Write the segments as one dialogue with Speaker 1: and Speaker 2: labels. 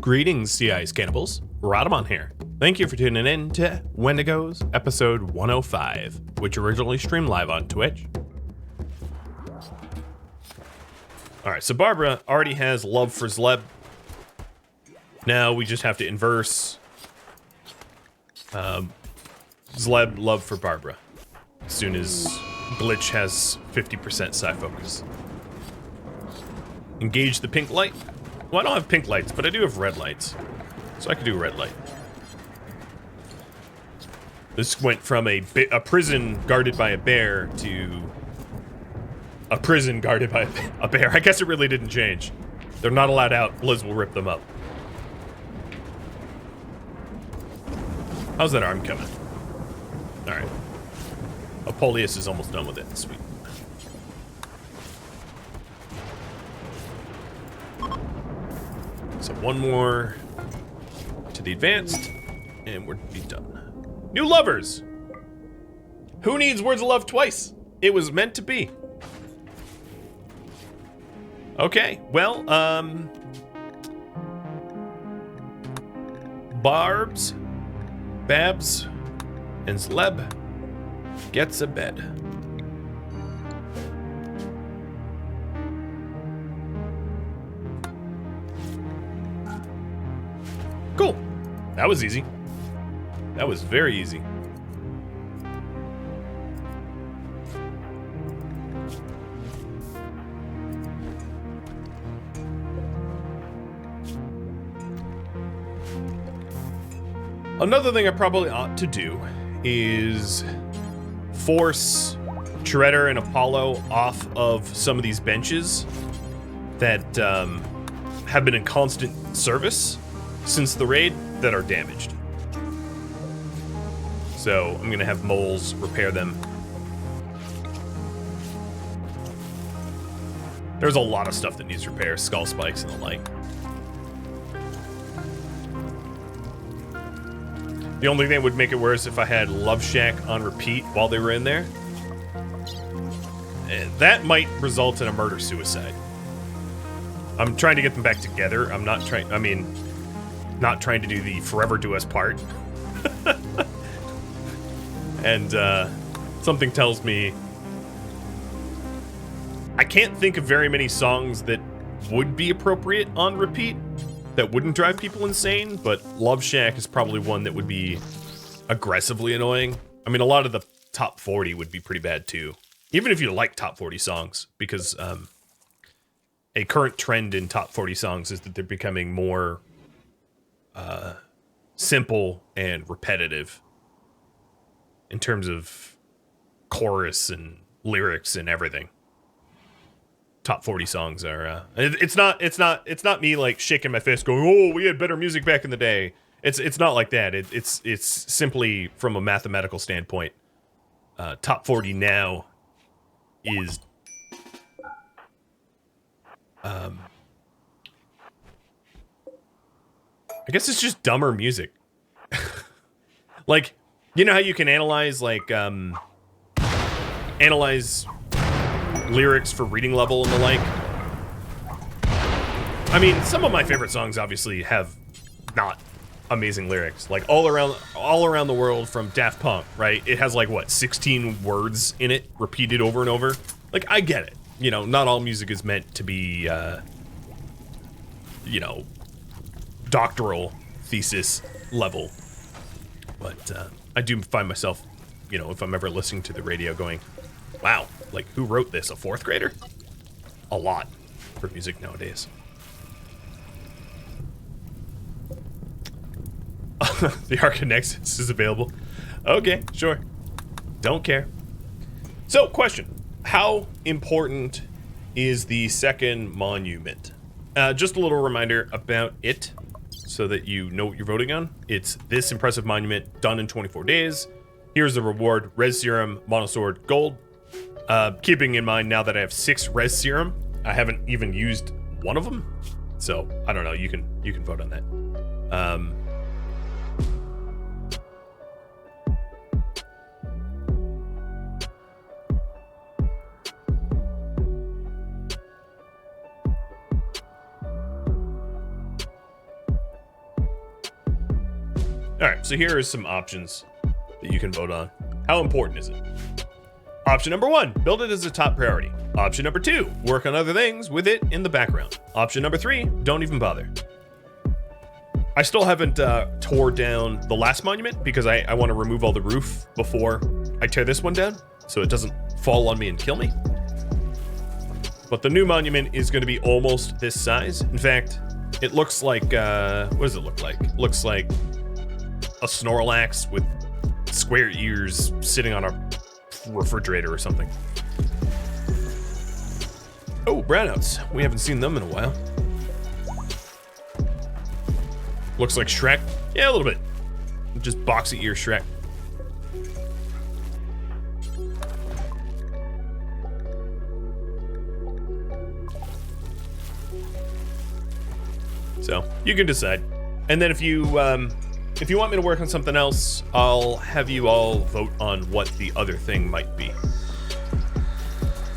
Speaker 1: Greetings, CI's cannibals. Rhadamant here. Thank you for tuning in to Wendigos episode 105, which originally streamed live on Twitch. Alright, so Barbara already has love for Zleb. Now we just have to inverse Zleb love for Barbara. As soon as Glitch has 50% psi focus. Engage the pink light. Well, I don't have pink lights, but I do have red lights. So I can do red light. This went from a prison guarded by a bear to a prison guarded by a bear. I guess it really didn't change. They're not allowed out. Blizz will rip them up. How's that arm coming? Alright. Apoleus is almost done with it. Sweet. So one more to the advanced, and we're be done. New lovers! Who needs words of love twice? It was meant to be. Okay, well, Babs, and Zleb gets a bed. Cool. That was easy. That was very easy. Another thing I probably ought to do is force Shredder and Apollo off of some of these benches that have been in constant service since the raid that are damaged. So I'm gonna have moles repair them. There's a lot of stuff that needs repair, skull spikes and the like. The only thing that would make it worse if I had Love Shack on repeat while they were in there. And that might result in a murder-suicide. I'm trying to get them back together. I'm not trying, not trying to do the forever do us part. And something tells me I can't think of very many songs that would be appropriate on repeat that wouldn't drive people insane, but Love Shack is probably one that would be aggressively annoying. I mean, a lot of the top 40 would be pretty bad too, even if you like top 40 songs, because a current trend in top 40 songs is that they're becoming more simple and repetitive in terms of chorus and lyrics and everything. Top 40 songs are it's not me like shaking my fist going, oh, we had better music back in the day. It's not like that. It's simply from a mathematical standpoint. Top 40 now is I guess it's just dumber music. Like, you know how you can analyze analyze lyrics for reading level and the like? I mean, some of my favorite songs obviously have not amazing lyrics. Like All Around the World from Daft Punk, right? It has like, what, 16 words in it repeated over and over? Like, I get it. You know, not all music is meant to be, you know, doctoral thesis level. But I do find myself, you know, if I'm ever listening to the radio going, wow, like, who wrote this? A fourth grader? A lot for music nowadays. The Arca Nexus is available. Okay, sure. Don't care. So, question. How important is the second monument? Just a little reminder about it so that you know what you're voting on. It's this impressive monument done in 24 days. Here's the reward: Res Serum, Monosword, Gold. Keeping in mind now that I have 6 Res Serum, I haven't even used one of them. So, I don't know, you can vote on that. All right, so here are some options that you can vote on. How important is it? Option number 1, build it as a top priority. Option number 2, work on other things with it in the background. Option number 3, don't even bother. I still haven't tore down the last monument because I want to remove all the roof before I tear this one down so it doesn't fall on me and kill me. But the new monument is going to be almost this size. In fact, it looks like, what does it look like? It looks like a Snorlax with square ears sitting on a refrigerator or something. Oh, brownouts. We haven't seen them in a while. Looks like Shrek. Yeah, a little bit. Just boxy ear Shrek. So you can decide. And then if you want me to work on something else, I'll have you all vote on what the other thing might be.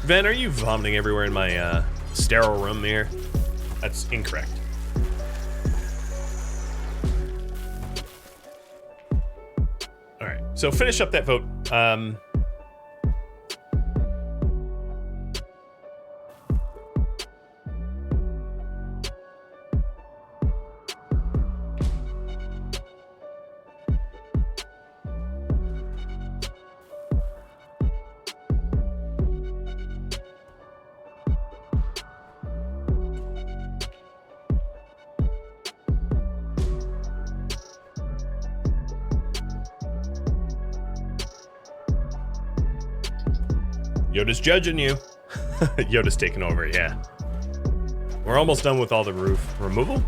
Speaker 1: Ven, are you vomiting everywhere in my sterile room here? That's incorrect. All right, so finish up that vote. Yoda's judging you. Yoda's taking over, yeah. We're almost done with all the roof removal.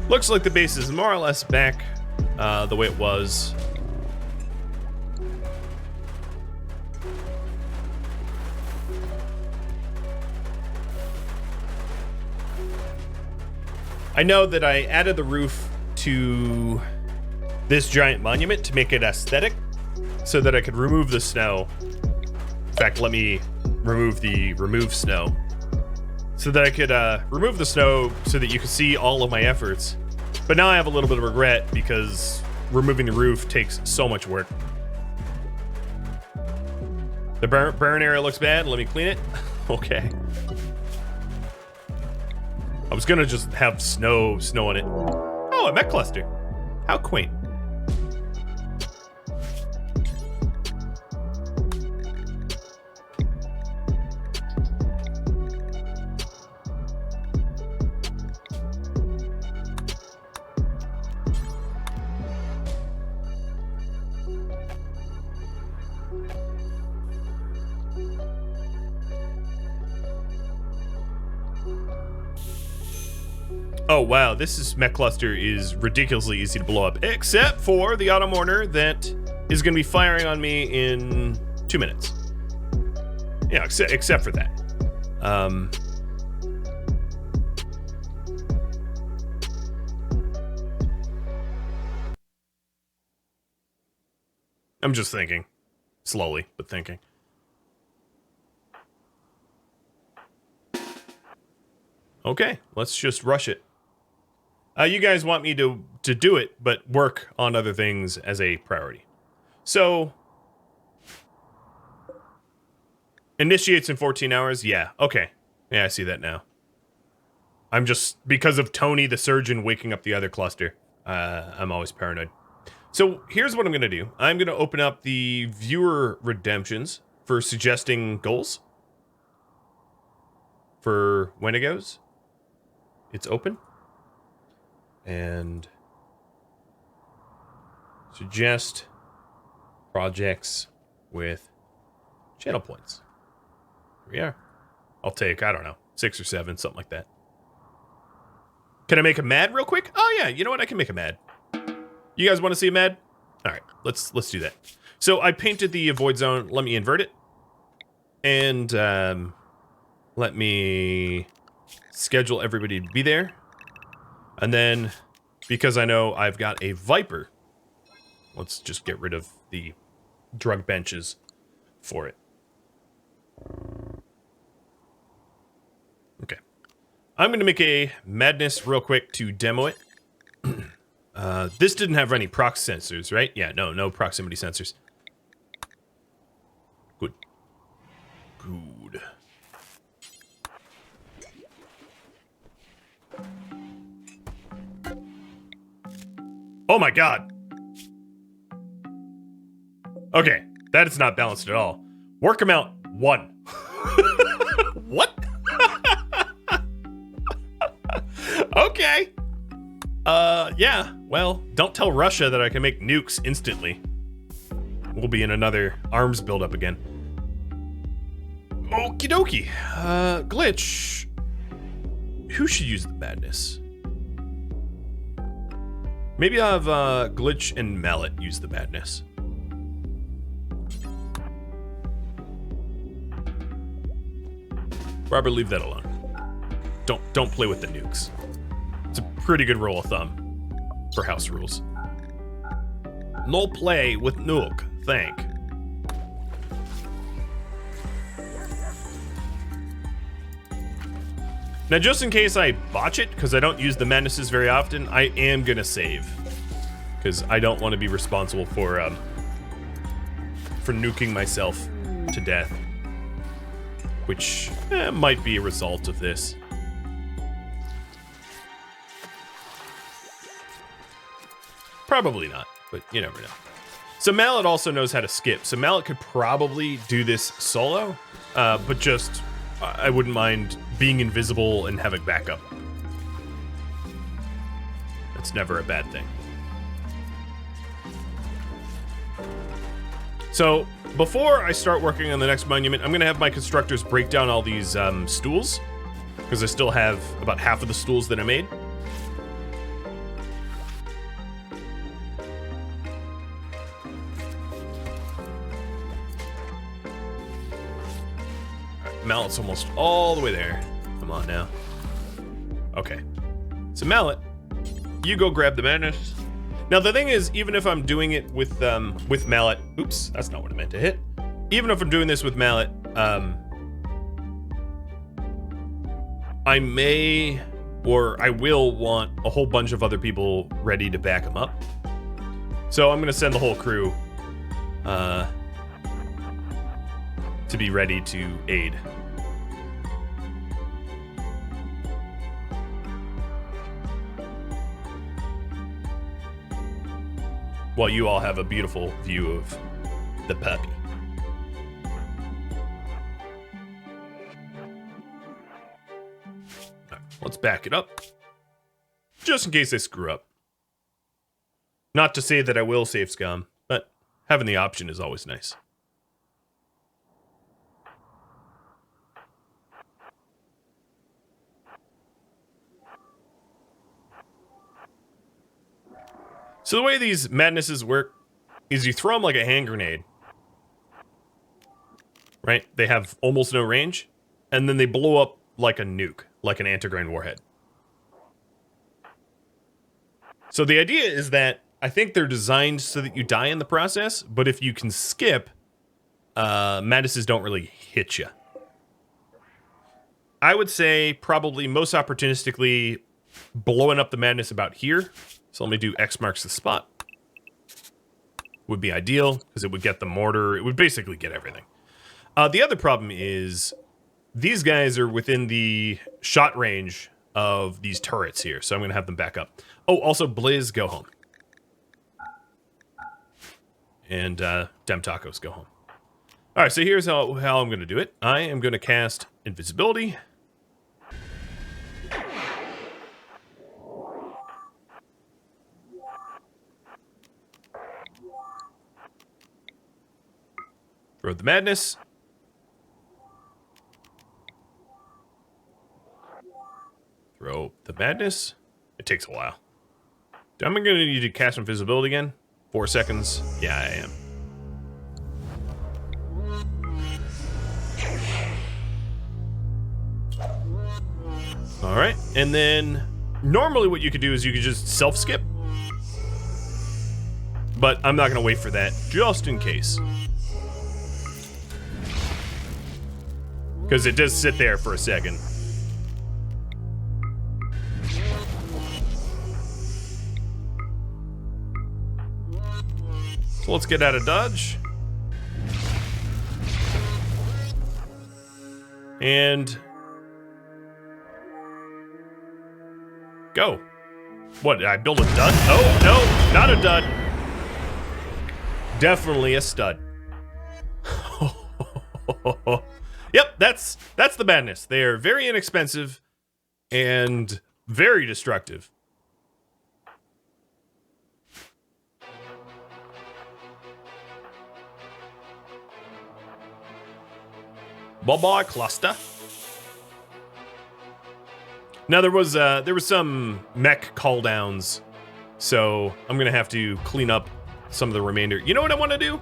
Speaker 1: Looks like the base is more or less back the way it was. I know that I added the roof to this giant monument to make it aesthetic so that I could remove the snow. In fact, let me remove the remove snow so that I could remove the snow so that you could see all of my efforts. But now I have a little bit of regret because removing the roof takes so much work. The burn area looks bad. Let me clean it. Okay. I was gonna just have snow on it. Oh, a mech cluster. How quaint. Oh wow, this mech cluster is ridiculously easy to blow up, except for the auto mortar that is going to be firing on me in 2 minutes. Yeah, except for that. I'm just thinking, slowly, but thinking. Okay, let's just rush it. You guys want me to do it, but work on other things as a priority. So, initiates in 14 hours? Yeah, okay. Yeah, I see that now. I'm just, because of Tony the surgeon waking up the other cluster, I'm always paranoid. So, here's what I'm going to do. I'm going to open up the viewer redemptions for suggesting goals. For Wendigos. It's open. And suggest projects with channel points. Here we are. I'll take, I don't know, 6 or 7, something like that. Can I make a mad real quick? Oh yeah, you know what? I can make a mad. You guys want to see a mad? All right, let's do that. So I painted the void zone. Let me invert it. And let me schedule everybody to be there. And then, because I know I've got a Viper, let's just get rid of the drug benches for it. Okay. I'm going to make a madness real quick to demo it. This didn't have any prox sensors, right? Yeah, no proximity sensors. Good. Good. Oh my god. Okay, that is not balanced at all. Work amount 1. What? Okay. Yeah, well, don't tell Russia that I can make nukes instantly. We'll be in another arms buildup again. Okie dokie. Glitch. Who should use the madness? Maybe I'll have Glitch and Mallet use the madness. Robert, leave that alone. Don't play with the nukes. It's a pretty good rule of thumb for house rules. No play with nuke, thank. Now, just in case I botch it, because I don't use the madnesses very often, I am gonna save, because I don't want to be responsible for nuking myself to death, which might be a result of this. Probably not, but you never know. So Mallet also knows how to skip, so Mallet could probably do this solo, but just I wouldn't mind being invisible and having backup. That's never a bad thing. So before I start working on the next monument, I'm gonna have my constructors break down all these stools, because I still have about half of the stools that I made. Mallet's almost all the way there. Come on now. Okay. So Mallet, you go grab the madness. Now the thing is, even if I'm doing it with Mallet, oops, that's not what I meant to hit. Even if I'm doing this with Mallet, I may, or I will want a whole bunch of other people ready to back him up. So I'm gonna send the whole crew to be ready to aid. While you all have a beautiful view of the puppy. Right, let's back it up. Just in case I screw up. Not to say that I will save scum, but having the option is always nice. So the way these madnesses work is you throw them like a hand grenade, right? They have almost no range, and then they blow up like a nuke, like an anti-grain warhead. So the idea is that I think they're designed so that you die in the process, but if you can skip, madnesses don't really hit you. I would say probably most opportunistically blowing up the madness about here. So let me do X marks the spot. Would be ideal, because it would get the mortar. It would basically get everything. The other problem is these guys are within the shot range of these turrets here, so I'm going to have them back up. Oh, also, Blizz, go home. And Dem Tacos, go home. All right, so here's how I'm going to do it. I am going to cast Invisibility. Throw the madness. Throw the madness. It takes a while. Am I going to need to cast invisibility again? 4 seconds. Yeah, I am. All right, and then normally what you could do is you could just self-skip. But I'm not gonna wait for that, just in case. Because it does sit there for a second. So let's get out of dodge. And go. What, did I build a dud? Oh, no, not a dud. Definitely a stud. Yep, that's the madness. They are very inexpensive and very destructive. Bye-bye, cluster. Now there was some mech calldowns, so I'm gonna have to clean up some of the remainder. You know what I want to do?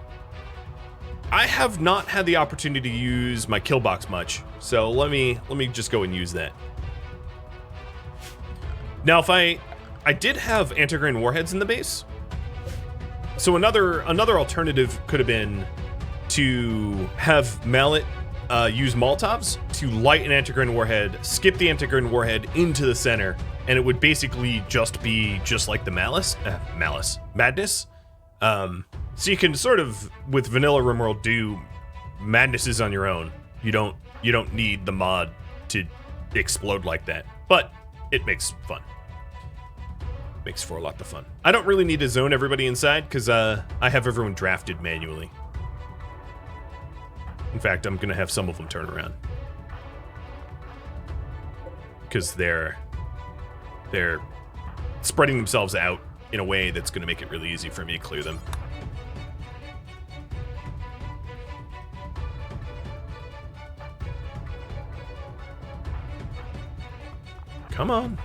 Speaker 1: I have not had the opportunity to use my kill box much, so let me just go and use that. Now, if I did have antigrain warheads in the base, so another alternative could have been to have Mallet use Molotovs to light an antigrain warhead, skip the antigrain warhead into the center, and it would basically just be just like the madness. So you can sort of, with vanilla RimWorld, do madnesses on your own. You don't need the mod to explode like that, but it makes fun. Makes for a lot of fun. I don't really need to zone everybody inside because I have everyone drafted manually. In fact, I'm gonna have some of them turn around because they're spreading themselves out in a way that's gonna make it really easy for me to clear them. Come on.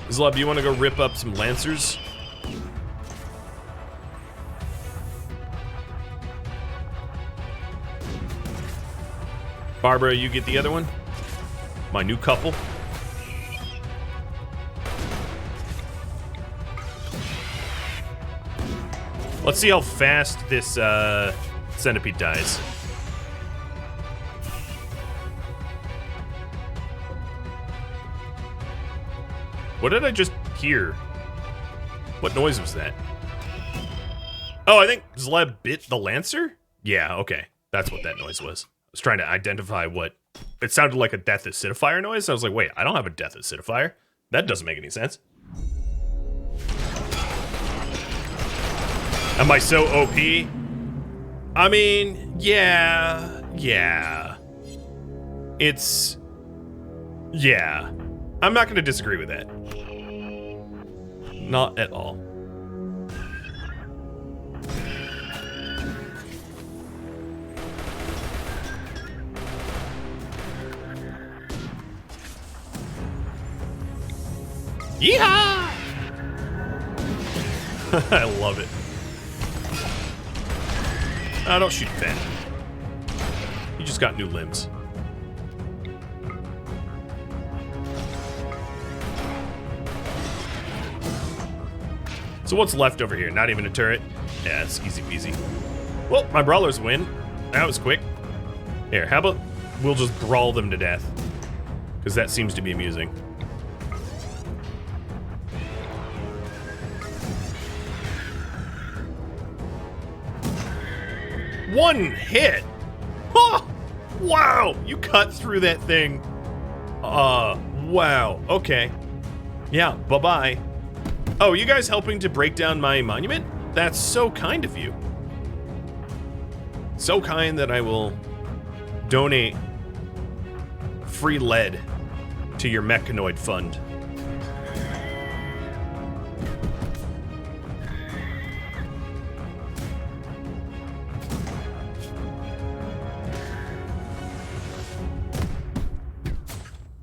Speaker 1: Zlub, you want to go rip up some Lancers? Barbara, you get the other one? My new couple? Let's see how fast this centipede dies. What did I just hear? What noise was that? Oh, I think Zleb bit the Lancer? Yeah, okay. That's what that noise was. I was trying to identify what... It sounded like a death acidifier noise. I was like, wait, I don't have a death acidifier. That doesn't make any sense. Am I so OP? I mean, yeah. It's... Yeah. I'm not gonna disagree with that. Not at all. Yeehaw! I love it. Oh, don't shoot Ben. He just got new limbs. So what's left over here? Not even a turret? Yeah, it's easy peasy. Well, my brawlers win. That was quick. Here, how about we'll just brawl them to death? Because that seems to be amusing. One hit! Oh, wow! You cut through that thing. Wow. Okay. Yeah, bye-bye. Oh, you guys helping to break down my monument? That's so kind of you. So kind that I will donate free lead to your mechanoid fund.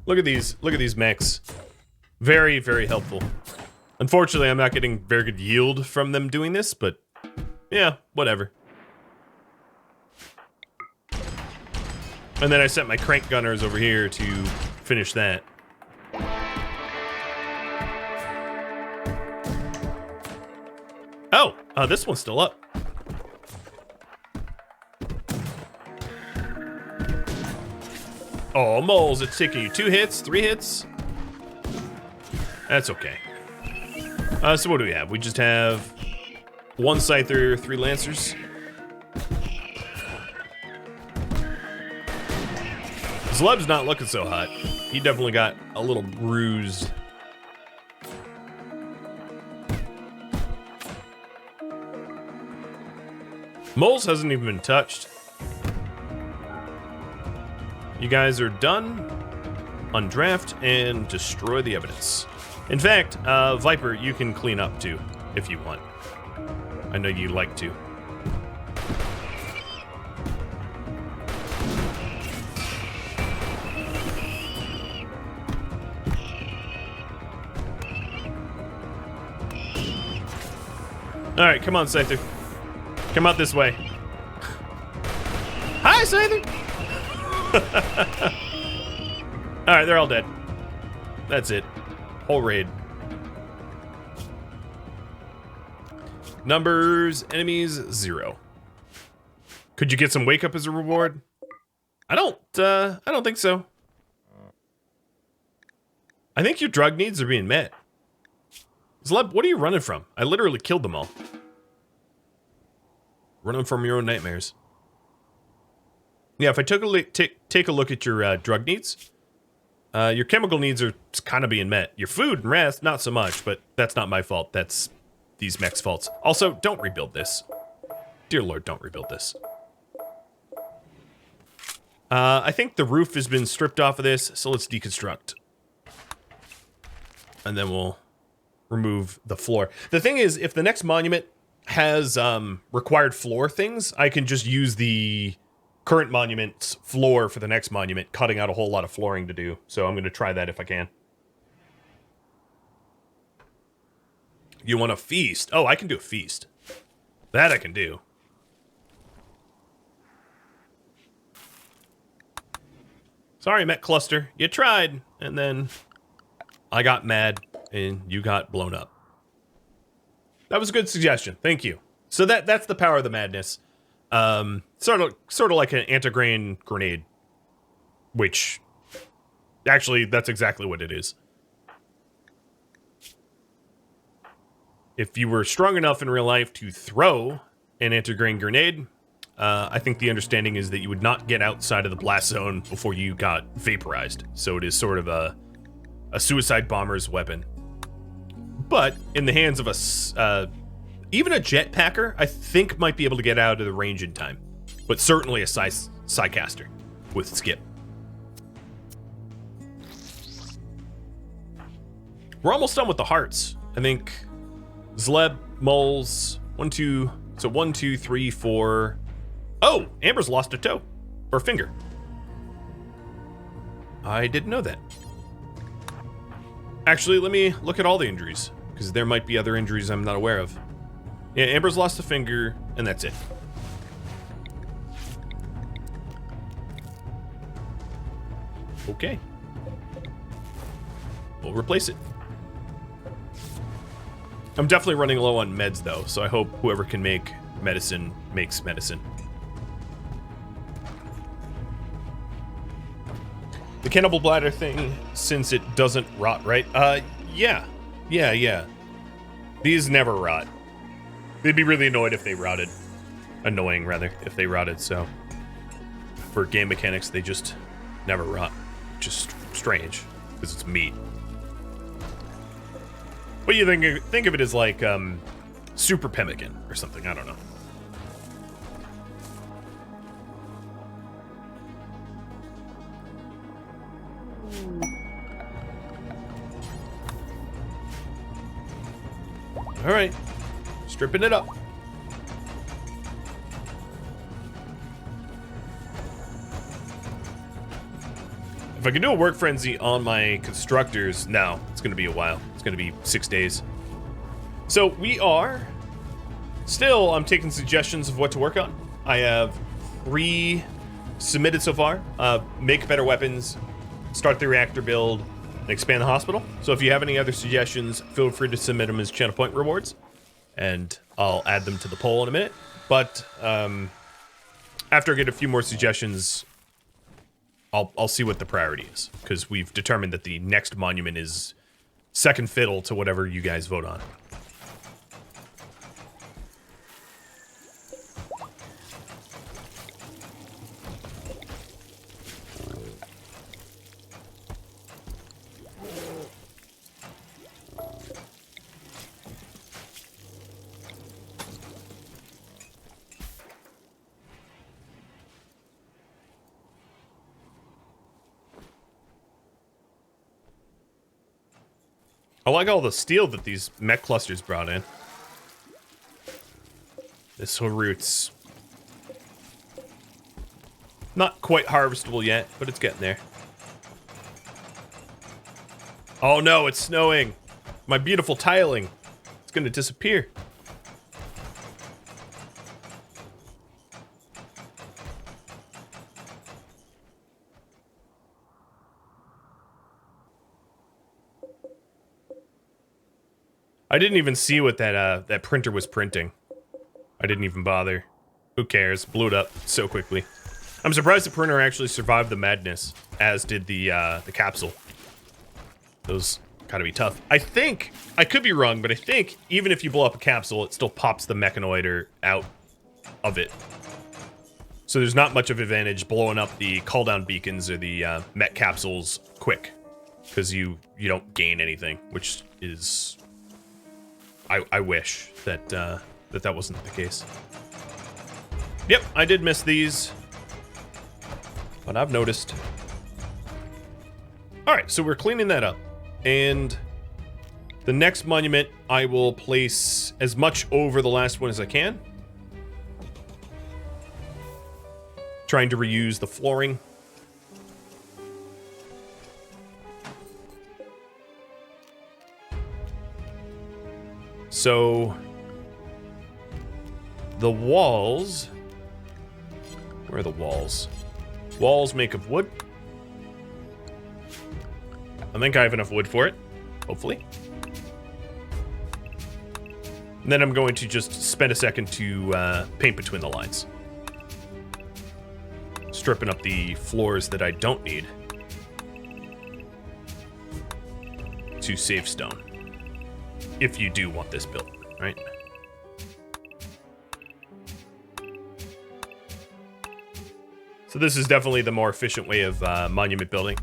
Speaker 1: Look at these mechs. Very, very helpful. Unfortunately, I'm not getting very good yield from them doing this, but Yeah, whatever. And then I sent my crank gunners over here to finish that. Oh, this one's still up. Oh, moles, it's taking you 2 hits, 3 hits. That's okay. So what do we have? We just have 1 Scyther, 3 Lancers. Zleb's not looking so hot. He definitely got a little bruised. Moles hasn't even been touched. You guys are done. Undraft and destroy the evidence. In fact, Viper, you can clean up too, if you want. I know you like to. All right, come on, Scyther. Come out this way. Hi, Scyther! All right, they're all dead. That's it. Whole raid. Numbers, enemies, 0. Could you get some wake up as a reward? I don't think so. I think your drug needs are being met. Zleb, what are you running from? I literally killed them all. Running from your own nightmares. Yeah, if I took take a look at your drug needs, your chemical needs are kind of being met. Your food and rest, not so much, but that's not my fault. That's these mechs' faults. Also, don't rebuild this. Dear Lord, don't rebuild this. I think the roof has been stripped off of this, so let's deconstruct. And then we'll remove the floor. The thing is, if the next monument has required floor things, I can just use the current monument's floor for the next monument, cutting out a whole lot of flooring to do. So I'm going to try that if I can. You want a feast? Oh, I can do a feast. That I can do. Sorry, Met Cluster. You tried, and then I got mad, and you got blown up. That was a good suggestion. Thank you. So that's the power of the madness. Sort of like an anti-grain grenade, which actually that's exactly what it is. If you were strong enough in real life to throw an anti-grain grenade, I think the understanding is that you would not get outside of the blast zone before you got vaporized. So it is sort of a suicide bomber's weapon. But in the hands of even a jetpacker, I think might be able to get out of the range in time. But certainly a Psycaster with skip. We're almost done with the hearts. I think Zleb, moles, 1, 2, so 1, 2, 3, 4. Oh, Amber's lost a toe or finger. I didn't know that. Actually, let me look at all the injuries, because there might be other injuries I'm not aware of. Yeah, Amber's lost a finger, and that's it. Okay. We'll replace it. I'm definitely running low on meds, though, so I hope whoever can make medicine makes medicine. The cannibal bladder thing, since it doesn't rot, right? Yeah. These never rot. They'd be really annoyed if they rotted. Annoying, rather, if they rotted, so. For game mechanics, they just never rot. Just strange, because it's meat. What do you think of it as like, super pemmican or something, I don't know. All right, stripping it up. If I can do a work frenzy on my constructors, no, it's gonna be a while. It's gonna be 6 days. So we are Still, I'm taking suggestions of what to work on. I have 3 submitted so far. Make better weapons, start the reactor build, and expand the hospital. So if you have any other suggestions, feel free to submit them as channel point rewards, and I'll add them to the poll in a minute. But after I get a few more suggestions, I'll see what the priority is, because we've determined that the next monument is second fiddle to whatever you guys vote on. I like all the steel that these mech clusters brought in. This root's not quite harvestable yet, but it's getting there. Oh no, it's snowing. My beautiful tiling. It's gonna disappear. I didn't even see what that printer was printing. I didn't even bother. Who cares? Blew it up so quickly. I'm surprised the printer actually survived the madness, as did the capsule. Those gotta be tough. I think, I could be wrong, but I think even if you blow up a capsule, it still pops the mechanoid out of it. So there's not much of an advantage blowing up the call down beacons or the mech capsules quick, because you don't gain anything, which is... I wish that that wasn't the case. Yep, I did miss these, but I've noticed. All right, so we're cleaning that up, and the next monument I will place as much over the last one as I can, trying to reuse the flooring. So, the walls... Where are the walls? Walls make of wood. I think I have enough wood for it, hopefully. And then I'm going to just spend a second to paint between the lines. Stripping up the floors that I don't need to save stone. If you do want this built, right? So this is definitely the more efficient way of monument building.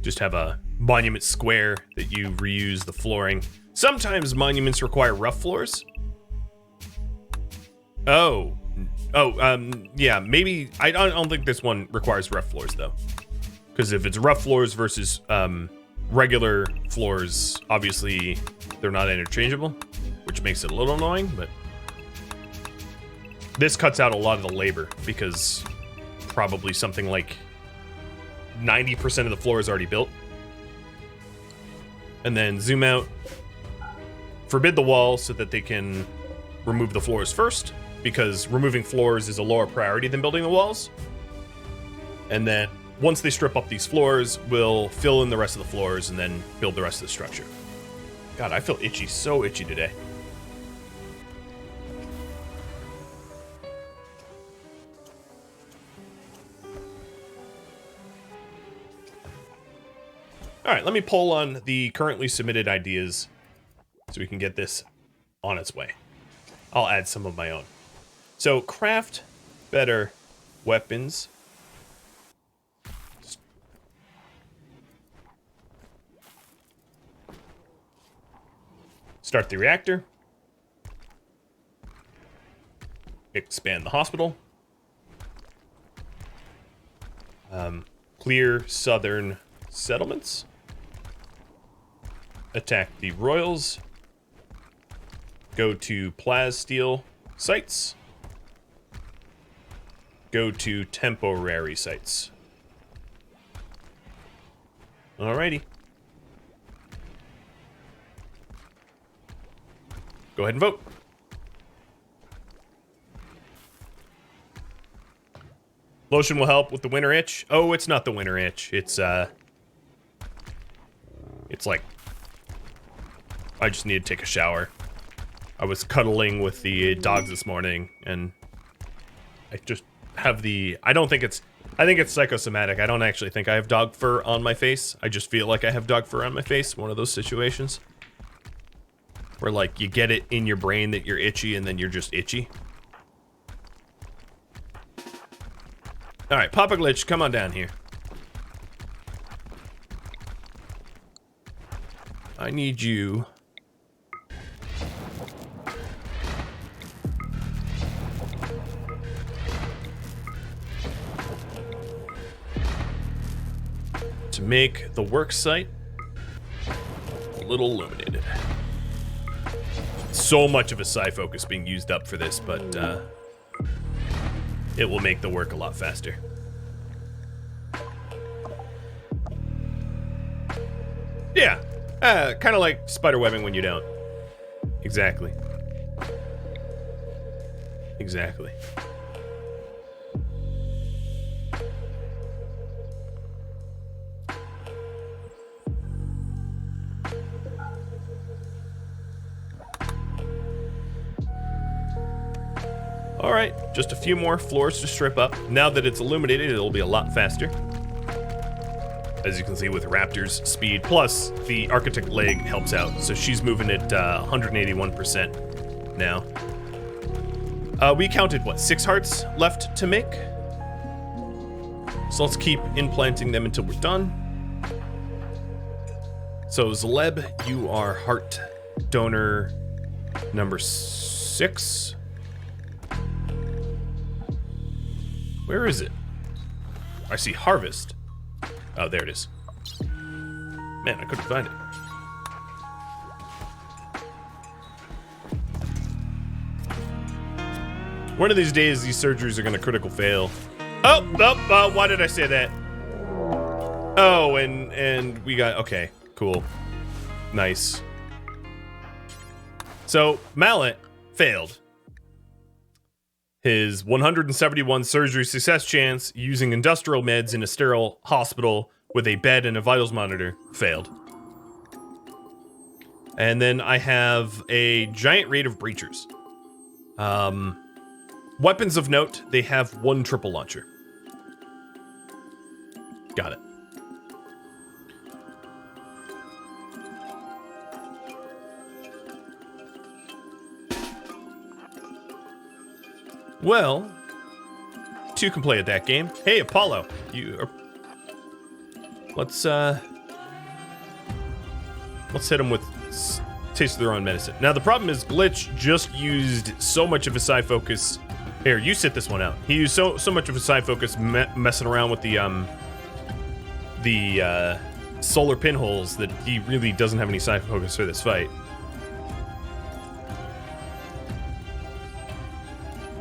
Speaker 1: Just have a monument square that you reuse the flooring. Sometimes monuments require rough floors. Yeah, maybe. I don't think this one requires rough floors, though. Because if it's rough floors versus regular floors, obviously they're not interchangeable, which makes it a little annoying, but this cuts out a lot of the labor, because probably something like 90% of the floor is already built. And then zoom out, forbid the walls so that they can remove the floors first, because removing floors is a lower priority than building the walls. And then once they strip up these floors, we'll fill in the rest of the floors and then build the rest of the structure. God, I feel itchy, so itchy today. All right, let me poll on the currently submitted ideas so we can get this on its way. I'll add some of my own. So, craft better weapons. Start the reactor. Expand the hospital. Clear southern settlements. Attack the royals. Go to plasteel sites. Go to temporary sites. Alrighty. Go ahead and vote. Lotion will help with the winter itch. Oh, it's not the winter itch. It's like, I just need to take a shower. I was cuddling with the dogs this morning, and I just have I think it's psychosomatic. I don't actually think I have dog fur on my face. I just feel like I have dog fur on my face. One of those situations where, like, you get it in your brain that you're itchy, and then you're just itchy. All right, Papa Glitch, come on down here. I need you to make the work site a little illuminated. So much of a psi focus being used up for this, but it will make the work a lot faster. Yeah, kind of like spider webbing when you don't. Exactly. Exactly. All right, just a few more floors to strip up. Now that it's illuminated, it'll be a lot faster. As you can see with Raptor's speed, plus the Architect leg helps out, so she's moving at 181% now. We counted, what, 6 hearts left to make? So let's keep implanting them until we're done. So Zaleb, you are heart donor number 6. Where is it? I see harvest. Oh, there it is. Man, I couldn't find it. One of these days, these surgeries are gonna critical fail. Oh, why did I say that? Oh, and we got, okay, cool. Nice. So, Mallet failed his 171 surgery success chance using industrial meds in a sterile hospital with a bed and a vitals monitor failed. And then I have a giant raid of breachers. Weapons of note, they have 1 triple launcher. Got it. Well, 2 can play at that game. Hey, Apollo, you are... Let's hit him with Taste of Their Own Medicine. Now, the problem is Glitch just used so much of his psi focus. Here, you sit this one out. He used so much of his psi focus messing around with the solar pinholes that he really doesn't have any psi focus for this fight.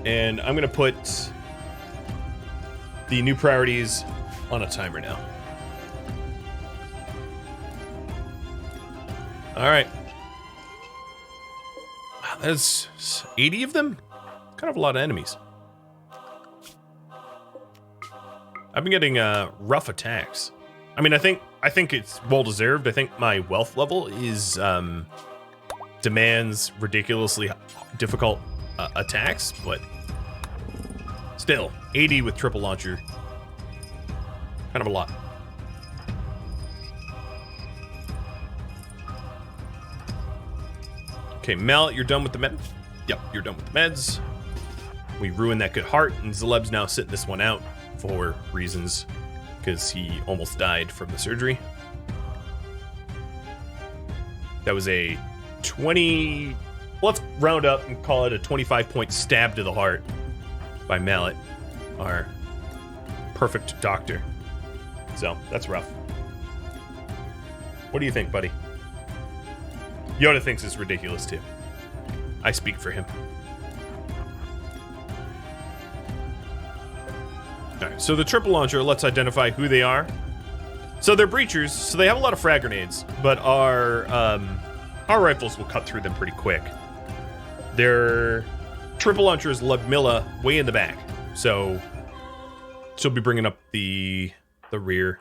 Speaker 1: And I'm gonna put the new priorities on a timer now. All right. Wow, that's 80 of them? Kind of a lot of enemies. I've been getting rough attacks. I mean, I think it's well deserved. I think my wealth level is demands ridiculously difficult attacks, but still, 80 with triple launcher, kind of a lot. Okay, Mallet, you're done with the meds? Yep, you're done with the meds. We ruined that good heart, and Zaleb's now sitting this one out for reasons, because he almost died from the surgery. That was a 20... Let's round up and call it a 25-point stab to the heart by Mallet, our perfect doctor. So, that's rough. What do you think, buddy? Yoda thinks it's ridiculous, too. I speak for him. Alright, so the triple launcher, let's identify who they are. So they're breachers, so they have a lot of frag grenades, but our rifles will cut through them pretty quick. Their triple launcher is Ludmilla way in the back, so she'll be bringing up the rear.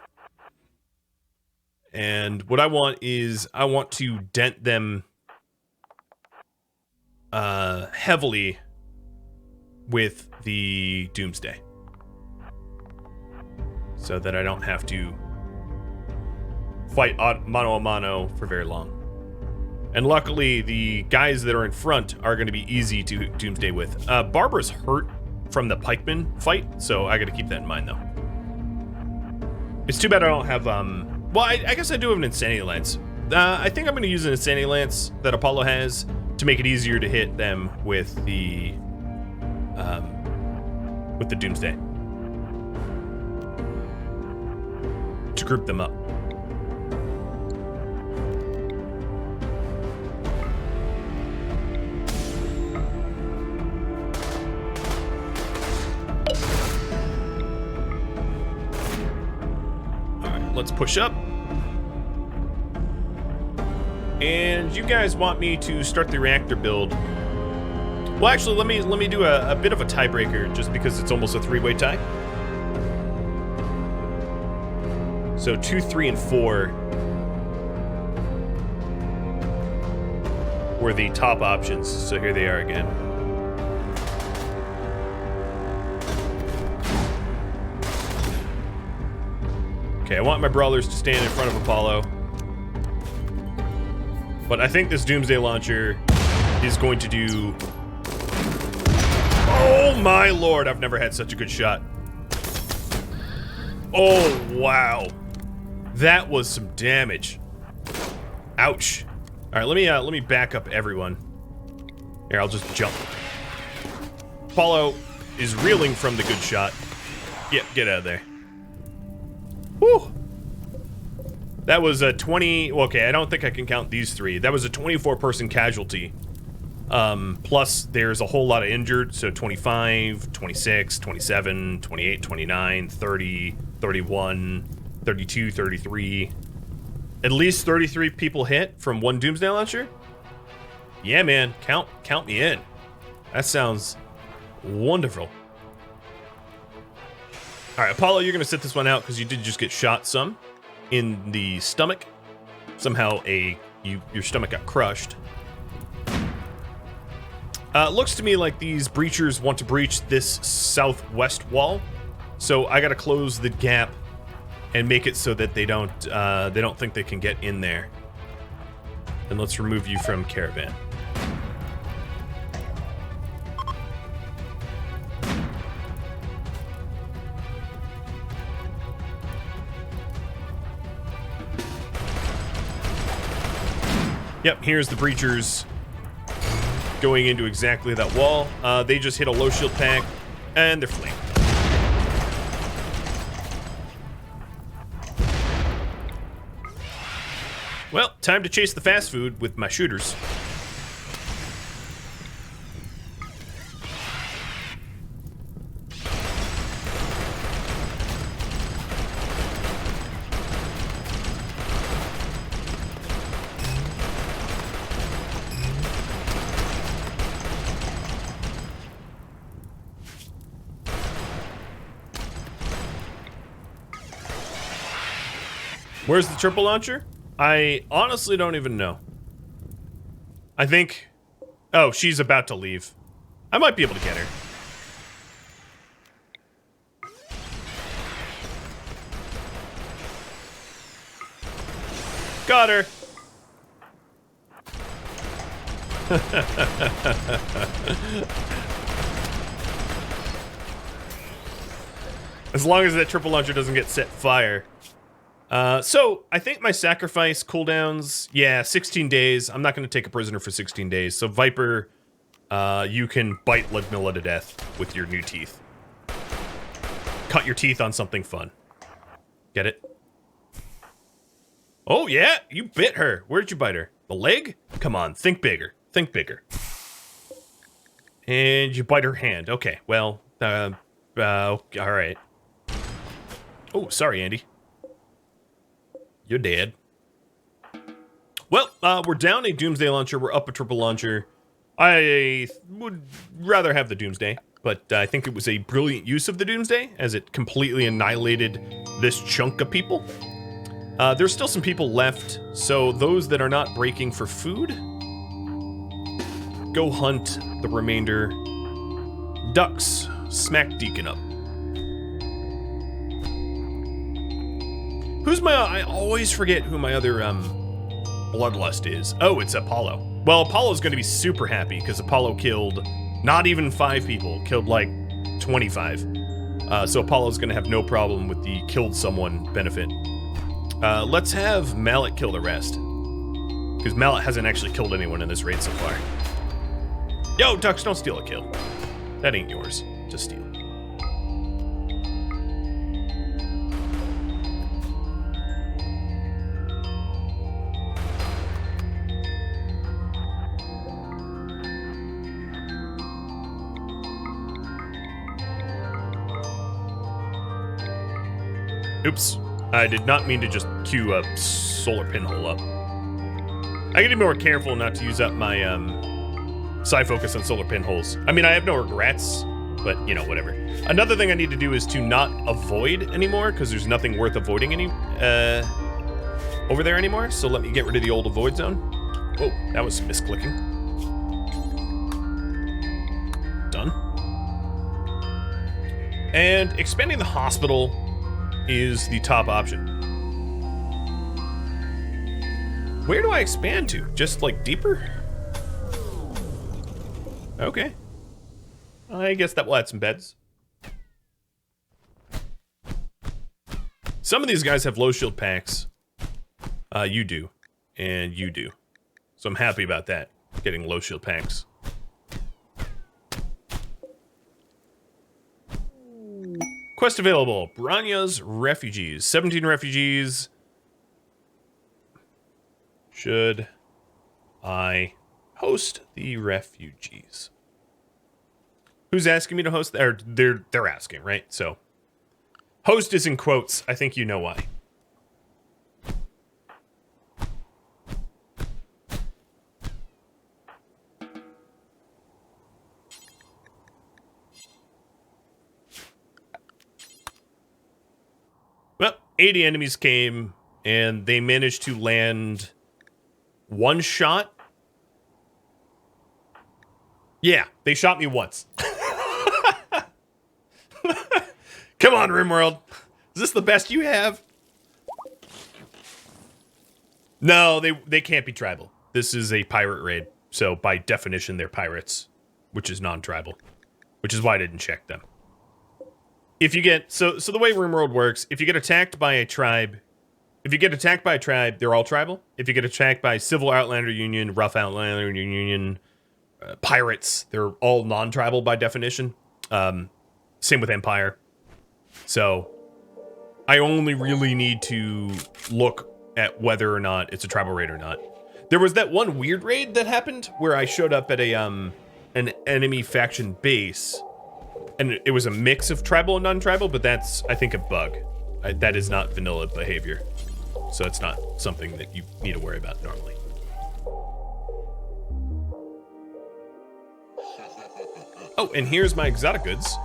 Speaker 1: And what I want is I want to dent them heavily with the Doomsday, so that I don't have to fight mano a mano for very long. And luckily, the guys that are in front are going to be easy to Doomsday with. Barbara's hurt from the pikeman fight, so I got to keep that in mind, though. It's too bad I don't have, well, I guess I do have an Insanity Lance. I think I'm going to use an Insanity Lance that Apollo has to make it easier to hit them with the Doomsday. To group them up. Let's push up. And you guys want me to start the reactor build. Well, actually, let me do a bit of a tiebreaker, just because it's almost a three-way tie. So 2, 3, and 4 were the top options. So here they are again. Okay, I want my brawlers to stand in front of Apollo. But I think this Doomsday Launcher is going to do... Oh my lord, I've never had such a good shot. Oh, wow. That was some damage. Ouch. All right, let me back up everyone. Here, I'll just jump. Apollo is reeling from the good shot. Yeah, get out of there. Whew. That was a 20... Okay, I don't think I can count these three. That was a 24-person casualty. Plus, there's a whole lot of injured, so 25, 26, 27, 28, 29, 30, 31, 32, 33. At least 33 people hit from one Doomsday Launcher? Yeah, man. Count me in. That sounds wonderful. Alright, Apollo, you're going to sit this one out because you did just get shot some in the stomach. Somehow your stomach got crushed. Looks to me like these breachers want to breach this southwest wall. So I got to close the gap and make it so that they don't think they can get in there. And let's remove you from Caravan. Yep, here's the breachers going into exactly that wall. They just hit a low shield pack, and they're flanked. Well, time to chase the fast food with my shooters. Where's the triple launcher? I honestly don't even know. I think... Oh, she's about to leave. I might be able to get her. Got her. As long as that triple launcher doesn't get set fire. So, I think my sacrifice cooldowns, yeah, 16 days. I'm not going to take a prisoner for 16 days. So, Viper, you can bite Ludmilla to death with your new teeth. Cut your teeth on something fun. Get it? Oh, yeah, you bit her. Where'd you bite her? The leg? Come on, think bigger. Think bigger. And you bite her hand. Okay, well, all right. Oh, sorry, Andy. You're dead. Well, we're down a Doomsday launcher. We're up a triple launcher. I would rather have the Doomsday, but I think it was a brilliant use of the Doomsday as it completely annihilated this chunk of people. There's still some people left, so those that are not breaking for food, go hunt the remainder. Ducks, smack Deacon up. I always forget who my other, bloodlust is. Oh, it's Apollo. Well, Apollo's gonna be super happy because Apollo killed not even 5 people, killed like 25. So Apollo's gonna have no problem with the killed someone benefit. Let's have Mallet kill the rest, because Mallet hasn't actually killed anyone in this raid so far. Yo, Ducks, don't steal a kill. That ain't yours to steal. Oops, I did not mean to just queue a solar pinhole up. I gotta be more careful not to use up my side focus on solar pinholes. I mean, I have no regrets, but you know, whatever. Another thing I need to do is to not avoid anymore, because there's nothing worth avoiding over there anymore. So let me get rid of the old avoid zone. Oh, that was misclicking. Done. And expanding the hospital is the top option. Where do I expand to? Just like deeper? Okay. I guess that will add some beds. Some of these guys have low shield packs. You do. And you do. So I'm happy about that. Getting low shield packs. Quest available. Branya's Refugees. 17 refugees. Should I host the refugees? Who's asking me to host? They're asking, right? So, host is in quotes. I think you know why. Well, 80 enemies came, and they managed to land one shot. Yeah, they shot me once. Come on, RimWorld. Is this the best you have? No, they can't be tribal. This is a pirate raid, so by definition, they're pirates, which is non-tribal, which is why I didn't check them. If you get so the way RimWorld works, if you get attacked by a tribe, they're all tribal. If you get attacked by Civil Outlander Union, Rough Outlander Union, pirates, they're all non-tribal by definition. Same with Empire. So I only really need to look at whether or not it's a tribal raid or not. There was that one weird raid that happened where I showed up at an enemy faction base, and it was a mix of tribal and non-tribal, but that's, I think, a bug. That is not vanilla behavior. So it's not something that you need to worry about normally. Oh, and here's my exotic goods.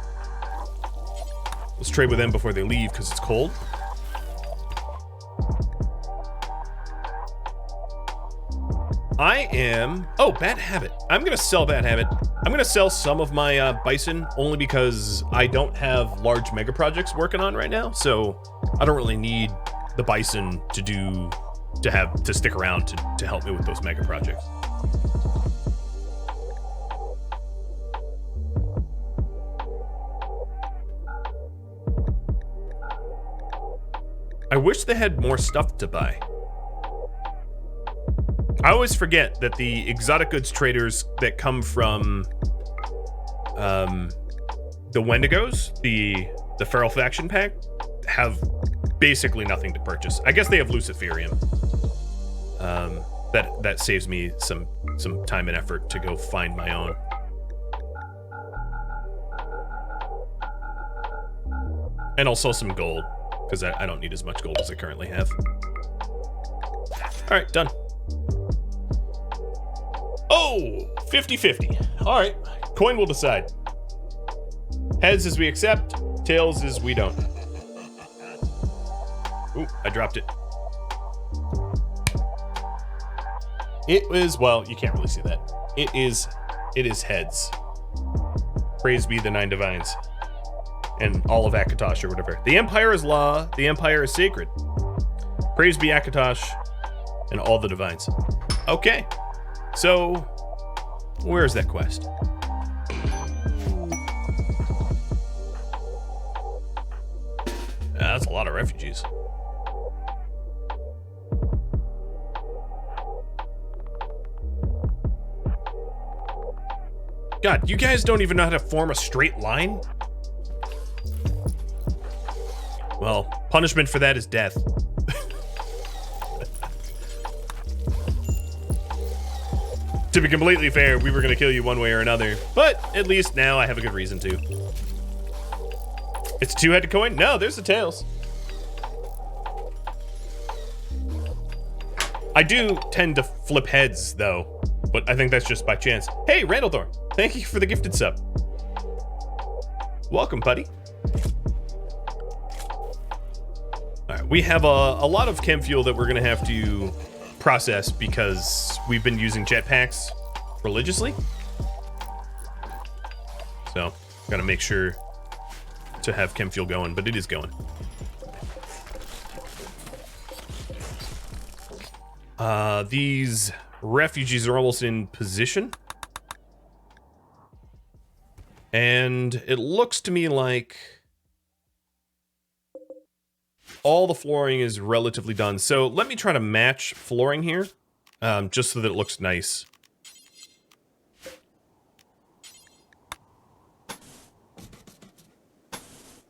Speaker 1: Let's trade with them before they leave because it's cold. Oh, Bad Habit. I'm gonna sell Bad Habit. I'm gonna sell some of my bison only because I don't have large mega projects working on right now, so I don't really need the bison to stick around to help me with those mega projects. I wish they had more stuff to buy. I always forget that the exotic goods traders that come from the Wendigos, the Feral Faction pack, have basically nothing to purchase. I guess they have Luciferium. That saves me some time and effort to go find my own. And also some gold, because I don't need as much gold as I currently have. All right, done. Oh, 50-50. All right, coin will decide. Heads is we accept, tails is we don't. Ooh, I dropped it. It was, well, you can't really see that. It is heads. Praise be the nine divines. And all of Akatosh or whatever. The Empire is law, the Empire is sacred. Praise be Akatosh and all the divines. Okay, so where's that quest? That's a lot of refugees. God, you guys don't even know how to form a straight line? Well, punishment for that is death. To be completely fair, we were going to kill you one way or another, but at least now I have a good reason to. It's a two-headed coin? No, there's the tails. I do tend to flip heads, though, but I think that's just by chance. Hey, Randall, thank you for the gifted sub. Welcome, buddy. All right, we have a lot of chem fuel that we're going to have to process because we've been using jetpacks religiously. So, got to make sure to have chem fuel going, but it is going. These refugees are almost in position. And it looks to me like all the flooring is relatively done. So let me try to match flooring here, just so that it looks nice.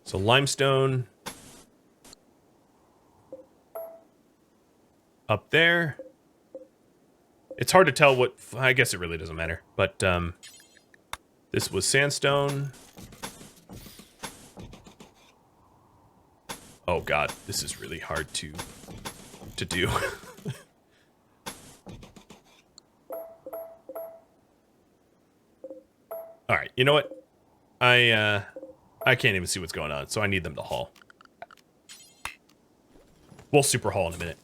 Speaker 1: So limestone up there. It's hard to tell what, I guess it really doesn't matter, but this was sandstone. Oh God, this is really hard to do. All right, you know what? I can't even see what's going on, so I need them to haul. We'll super haul in a minute.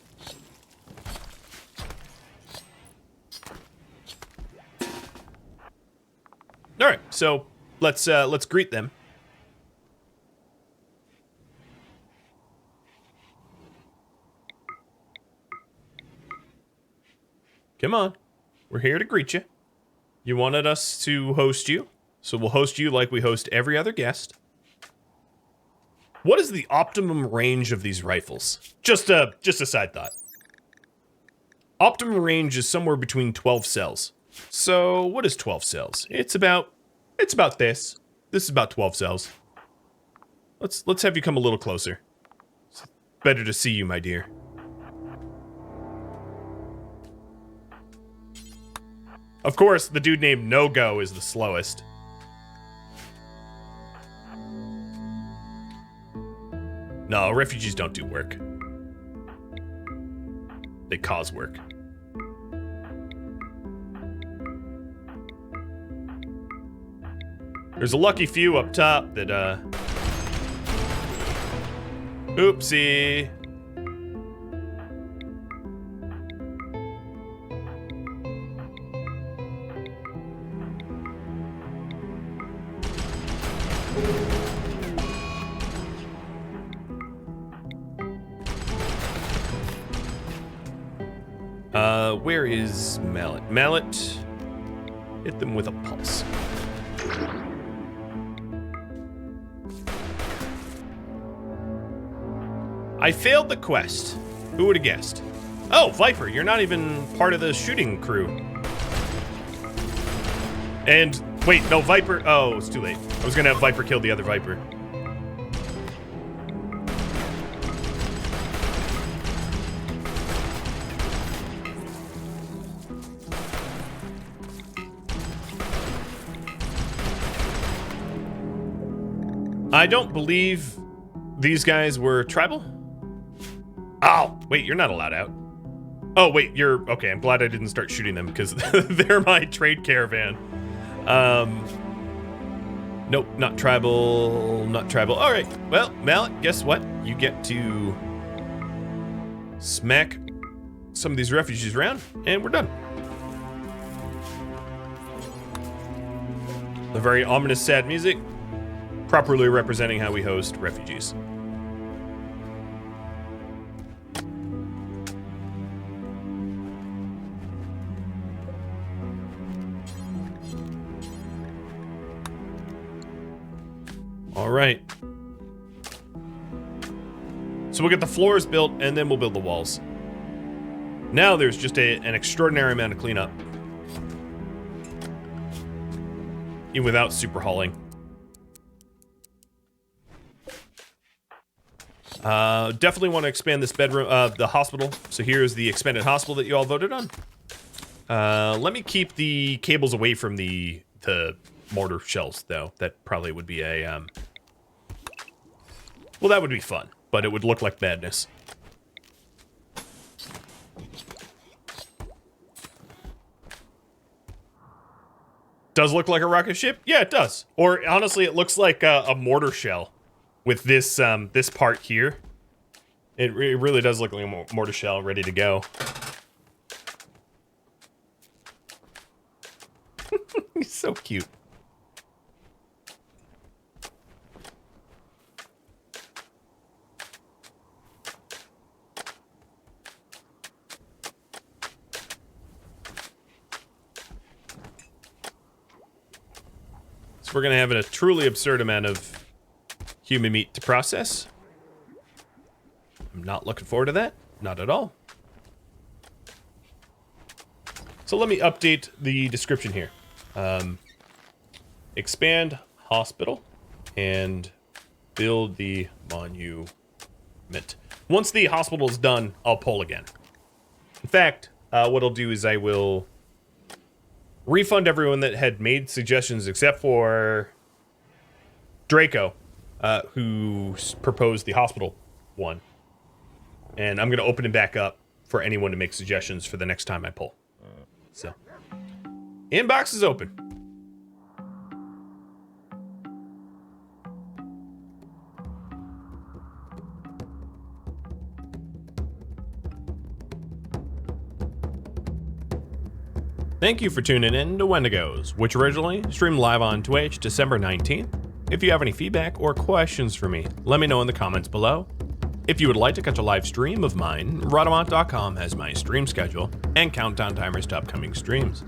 Speaker 1: All right, so let's greet them. Come on, we're here to greet you. You wanted us to host you, so we'll host you like we host every other guest. What is the optimum range of these rifles? Just a side thought. Optimum range is somewhere between 12 cells. So what is 12 cells? It's about this. This is about 12 cells. Let's have you come a little closer. It's better to see you, my dear. Of course, the dude named No Go is the slowest. No, refugees don't do work. They cause work. There's a lucky few up top that, oopsie. Where is Mallet? Mallet, hit them with a pulse. I failed the quest. Who would have guessed? Oh, Viper, you're not even part of the shooting crew. And, wait, no, Viper, oh, it's too late. I was gonna have Viper kill the other Viper. I don't believe these guys were tribal. Oh, wait, you're not allowed out. Oh, wait, you're... Okay, I'm glad I didn't start shooting them because they're my trade caravan. Nope, not tribal, not tribal. All right, well, Mallet, guess what? You get to smack some of these refugees around, and we're done. The very ominous, sad music, properly representing how we host refugees. All right. So we'll get the floors built, and then we'll build the walls. Now there's just an extraordinary amount of cleanup. Even without super hauling. Definitely want to expand this bedroom, the hospital. So here's the expanded hospital that you all voted on. Let me keep the cables away from the mortar shells, though. That probably would be a, well, that would be fun, but it would look like madness. Does look like a rocket ship? Yeah, it does. Or honestly, it looks like a mortar shell with this this part here. It really does look like a mortar shell ready to go. He's so cute. So we're gonna have a truly absurd amount of human meat to process. I'm not looking forward to that. Not at all. So let me update the description here. Expand hospital and build the monument. Once the hospital is done, I'll poll again. In fact, what I'll do is I will refund everyone that had made suggestions except for Draco, who proposed the hospital one. And I'm going to open it back up for anyone to make suggestions for the next time I poll. So, inbox is open. Thank you for tuning in to Wendigos, which originally streamed live on Twitch December 19th. If you have any feedback or questions for me, let me know in the comments below. If you would like to catch a live stream of mine, Rhadamant.com has my stream schedule and countdown timers to upcoming streams.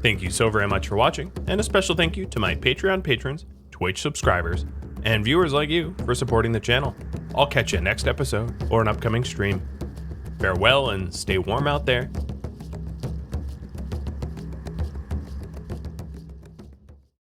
Speaker 1: Thank you so very much for watching, and a special thank you to my Patreon patrons, Twitch subscribers, and viewers like you for supporting the channel. I'll catch you next episode or an upcoming stream. Farewell and stay warm out there.